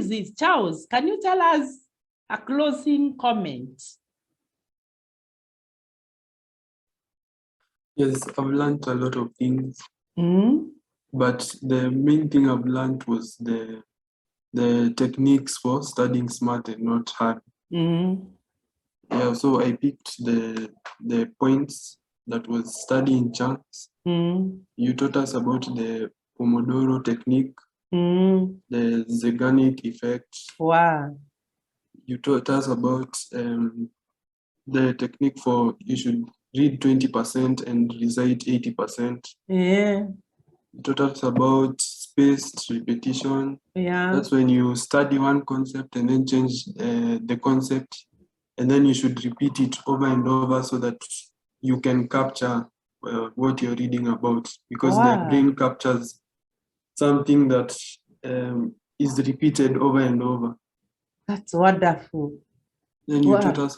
is this? Charles, can you tell us a closing comment? Yes, I've learned a lot of things, Mm. but the main thing I've learned was the techniques for studying smart and not hard. Mm. Yeah, so I picked the points that was study in chunks. Mm. You taught us about the Pomodoro technique, Mm. the Zeigarnik effect. Wow. You taught us about the technique for you should read 20% and recite 80%. Yeah. You taught us about spaced repetition. Yeah. That's when you study one concept and then change the concept, and then you should repeat it over and over so that you can capture what you're reading about, because the Wow. brain captures something that is repeated over and over. That's wonderful. Then you Wow. taught us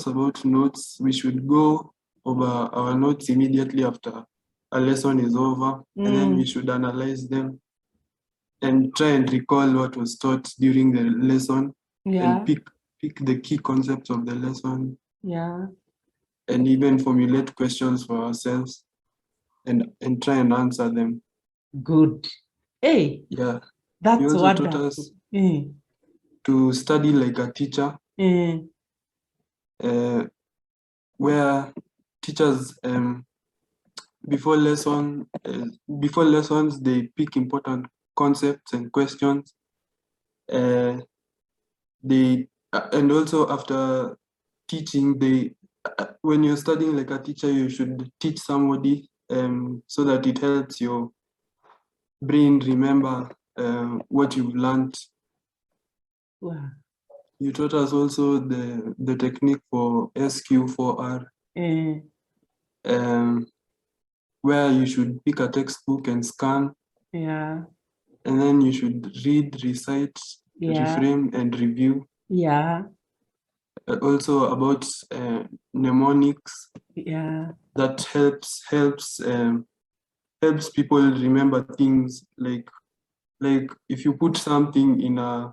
about notes. We should go over our notes immediately after a lesson is over, and then we should analyze them and try and recall what was taught during the lesson. Yeah. And pick the key concepts of the lesson. Yeah. And even formulate questions for ourselves and try and answer them. Good. Hey. Yeah. That's You also taught wonderful. us to study like a teacher, where teachers before lessons they pick important concepts and questions. They and also after teaching, they when you're studying like a teacher, you should teach somebody so that it helps your brain remember what you've learned. Wow. You taught us also the technique for SQ4R, where you should pick a textbook and scan. Yeah. And then you should read, recite, reframe, and review. Yeah. Also about mnemonics. Yeah. That helps people remember things, like if you put something in a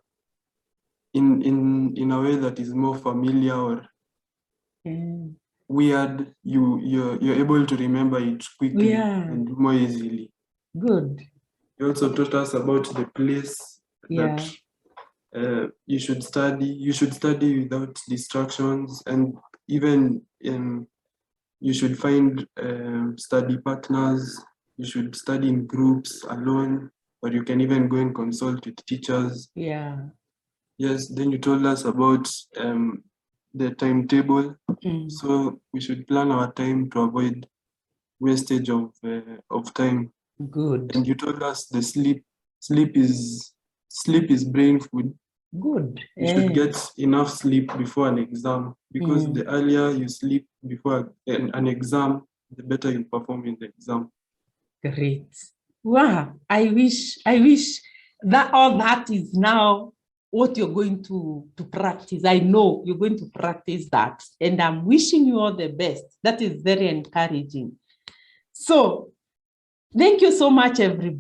way that is more familiar or weird, you're able to remember it quickly and more easily. Good. You also taught us about the place that you should study without distractions, and even you should find study partners. You should study in groups alone, or you can even go and consult with teachers. Yeah. Yes, then you told us about the timetable. So we should plan our time to avoid wastage of time. Good. And you told us the sleep is brain food. Good. You should get enough sleep before an exam, because the earlier you sleep before an exam, the better you perform in the exam. Great. Wow. I wish that all that is now what you're going to practice. I know you're going to practice that, and I'm wishing you all the best. That is very encouraging. So thank you so much, everybody.